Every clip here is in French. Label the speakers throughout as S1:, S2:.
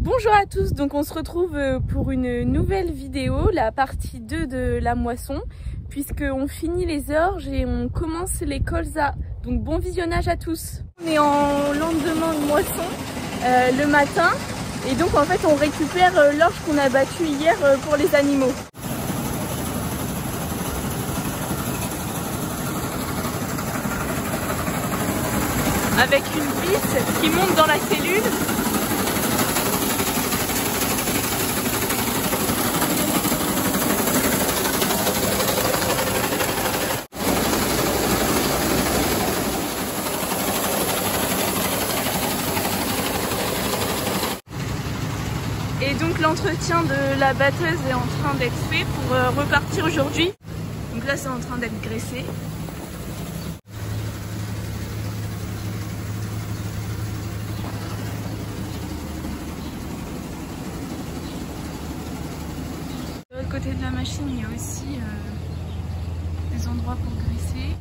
S1: Bonjour à tous, donc on se retrouve pour une nouvelle vidéo, la partie 2 de la moisson, puisqu'on finit les orges et on commence les colzas. Donc bon visionnage à tous. On est en lendemain de moisson le matin et donc en fait on récupère l'orge qu'on a battue hier pour les animaux. Avec une vis qui monte dans la cellule. Et donc l'entretien de la batteuse est en train d'être fait pour repartir aujourd'hui. Donc là c'est en train d'être graissé. De l'autre côté de la machine il y a aussi des endroits pour graisser.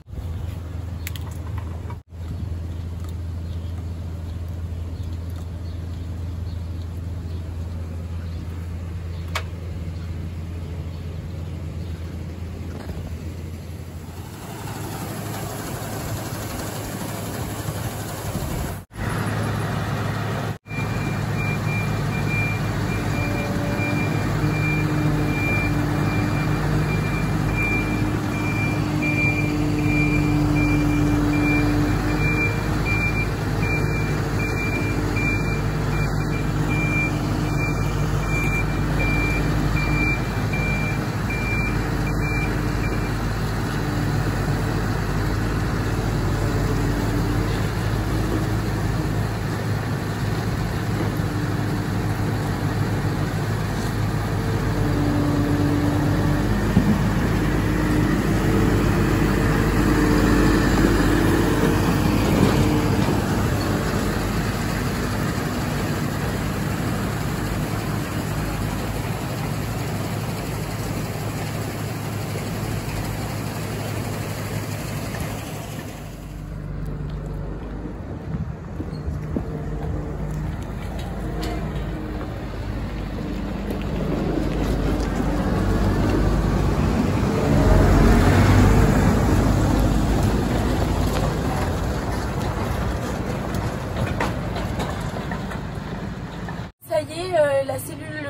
S1: Ça y est, la cellule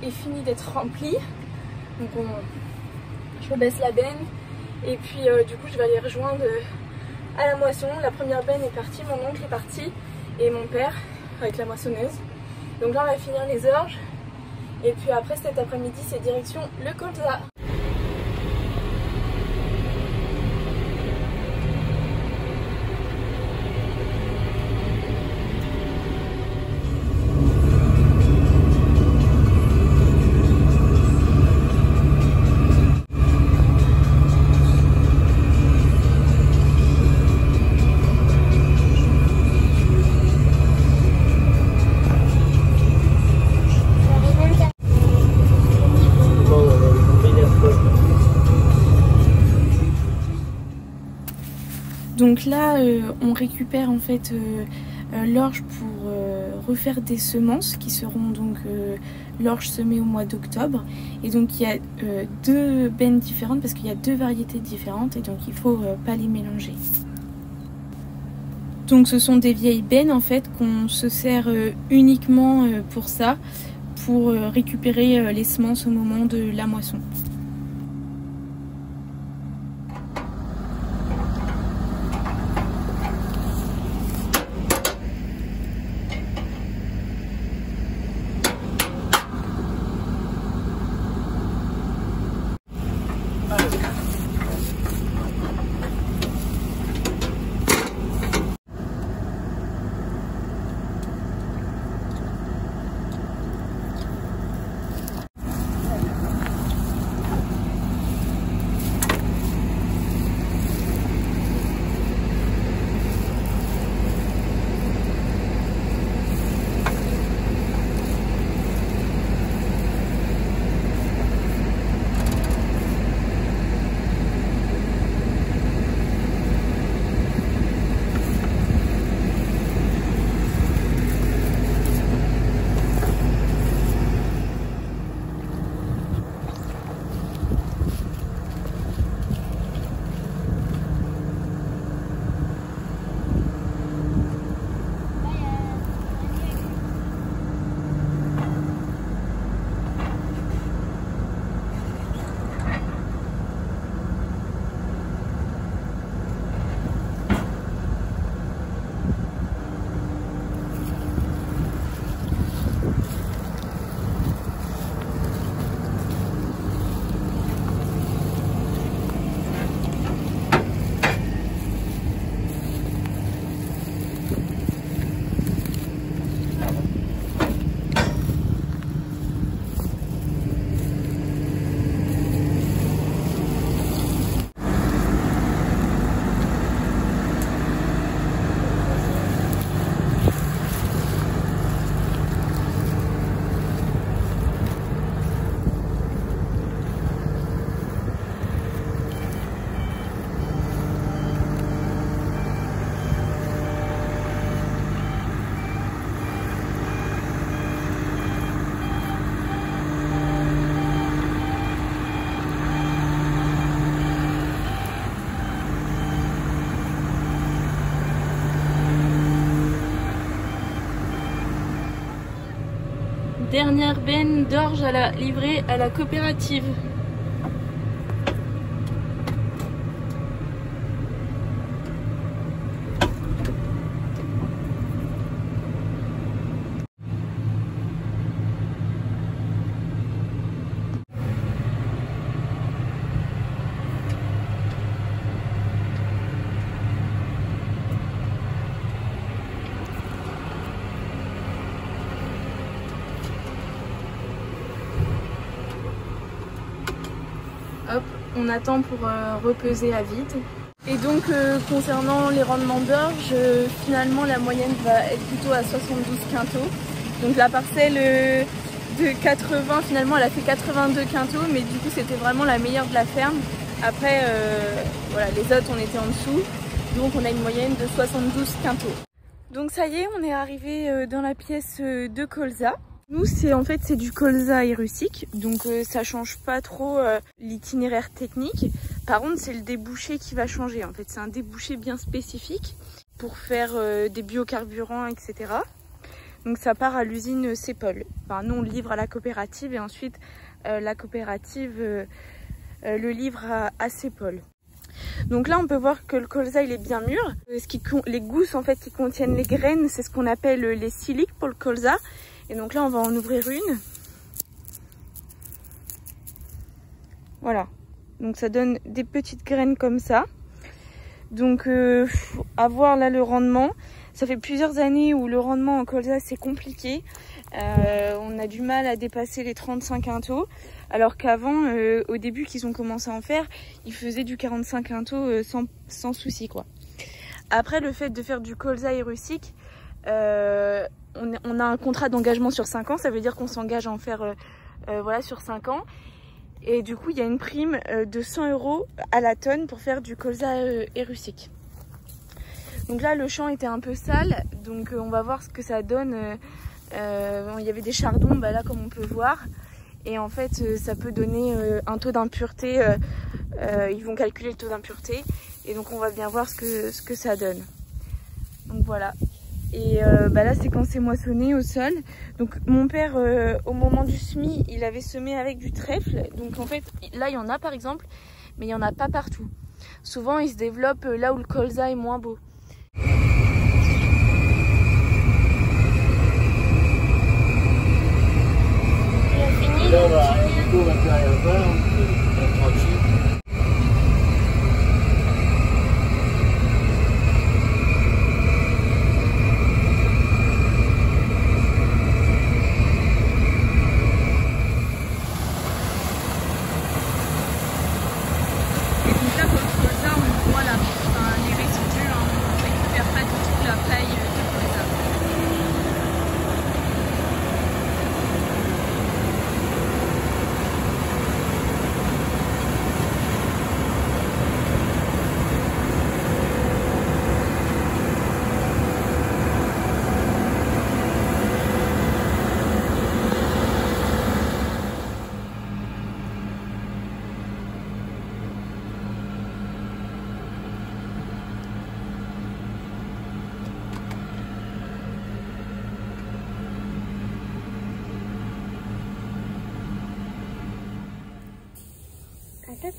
S1: est finie d'être remplie. Donc je baisse la benne et puis du coup je vais aller rejoindre à la moisson. La première benne est partie, mon oncle est parti et mon père avec la moissonneuse. Donc là on va finir les orges et puis après cet après-midi c'est direction le colza. Donc là, on récupère en fait l'orge pour refaire des semences qui seront donc l'orge semée au mois d'octobre. Et donc il y a deux bennes différentes parce qu'il y a deux variétés différentes et donc il faut pas les mélanger. Donc ce sont des vieilles bennes en fait qu'on se sert uniquement pour ça, pour récupérer les semences au moment de la moisson. Dernière benne d'orge à la livrée à la coopérative. Hop, on attend pour repeser à vide. Et donc concernant les rendements d'orge, finalement la moyenne va être plutôt à 72 quintaux. Donc la parcelle de 80, finalement elle a fait 82 quintaux, mais du coup c'était vraiment la meilleure de la ferme. Après voilà, les autres on était en dessous, donc on a une moyenne de 72 quintaux. Donc ça y est, on est arrivé dans la pièce de colza. Nous, c'est du colza et russique, donc ça change pas trop l'itinéraire technique. Par contre, c'est le débouché qui va changer. En fait, c'est un débouché bien spécifique pour faire des biocarburants, etc. Donc ça part à l'usine Cepol. Enfin, nous, on le livre à la coopérative et ensuite la coopérative le livre à Cepol. Donc là, on peut voir que le colza, il est bien mûr. Les gousses en fait qui contiennent les graines, c'est ce qu'on appelle les siliques pour le colza. Et donc là, on va en ouvrir une. Voilà. Donc ça donne des petites graines comme ça. Donc à voir là le rendement. Ça fait plusieurs années où le rendement en colza c'est compliqué. On a du mal à dépasser les 35 quintaux. Alors qu'avant, au début qu'ils ont commencé à en faire, ils faisaient du 45 quintaux sans souci quoi. Après, le fait de faire du colza et russique, on a un contrat d'engagement sur 5 ans, ça veut dire qu'on s'engage à en faire voilà, sur 5 ans. Et du coup, il y a une prime de 100 € à la tonne pour faire du colza et russique. Donc là, le champ était un peu sale, donc on va voir ce que ça donne. Il y avait des chardons, bah là, comme on peut voir. Et en fait, ça peut donner un taux d'impureté. Ils vont calculer le taux d'impureté. Et donc, on va bien voir ce que ça donne. Donc voilà. Et bah là c'est quand c'est moissonné au sol. Donc mon père au moment du semis il avait semé avec du trèfle. Donc en fait là il y en a par exemple, mais il n'y en a pas partout. Souvent il se développe là où le colza est moins beau. On a fini. Là, on va faire un peu tranquille.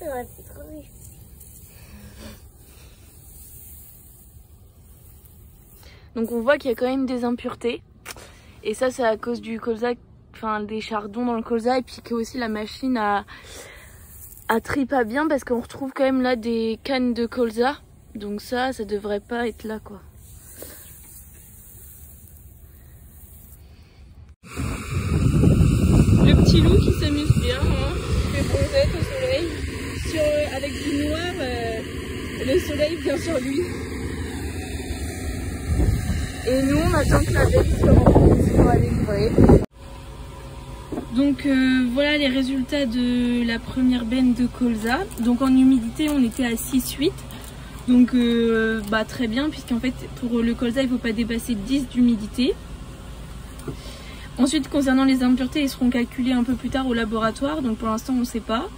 S1: Ça aurait pu trop vite. Donc on voit qu'il y a quand même des impuretés. Et ça c'est à cause du colza, enfin des chardons dans le colza. Et puis que aussi la machine a trie pas bien parce qu'on retrouve quand même là des cannes de colza. Donc ça devrait pas être là quoi. Le petit loup qui s'amuse bien, hein, qui fait bronzette au soleil. Avec du noir, le soleil vient sur lui. Et nous on attend que la benne se remplisse pour aller livrer. Donc voilà les résultats de la première benne de colza. Donc en humidité on était à 6,8. Donc bah, très bien puisqu'en fait pour le colza il ne faut pas dépasser 10 d'humidité. Ensuite concernant les impuretés ils seront calculés un peu plus tard au laboratoire. Donc pour l'instant on ne sait pas.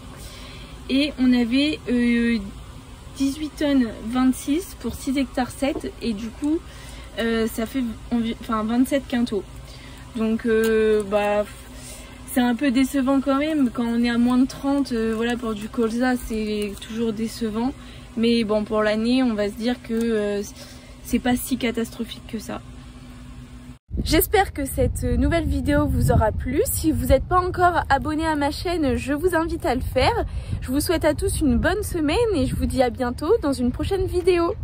S1: Et on avait 18 tonnes 26 pour 6 hectares 7 et du coup ça fait 27 quintaux. Donc bah c'est un peu décevant quand même. Quand on est à moins de 30, voilà, pour du colza, c'est toujours décevant. Mais bon, pour l'année, on va se dire que c'est pas si catastrophique que ça. J'espère que cette nouvelle vidéo vous aura plu. Si vous n'êtes pas encore abonné à ma chaîne, je vous invite à le faire. Je vous souhaite à tous une bonne semaine et je vous dis à bientôt dans une prochaine vidéo.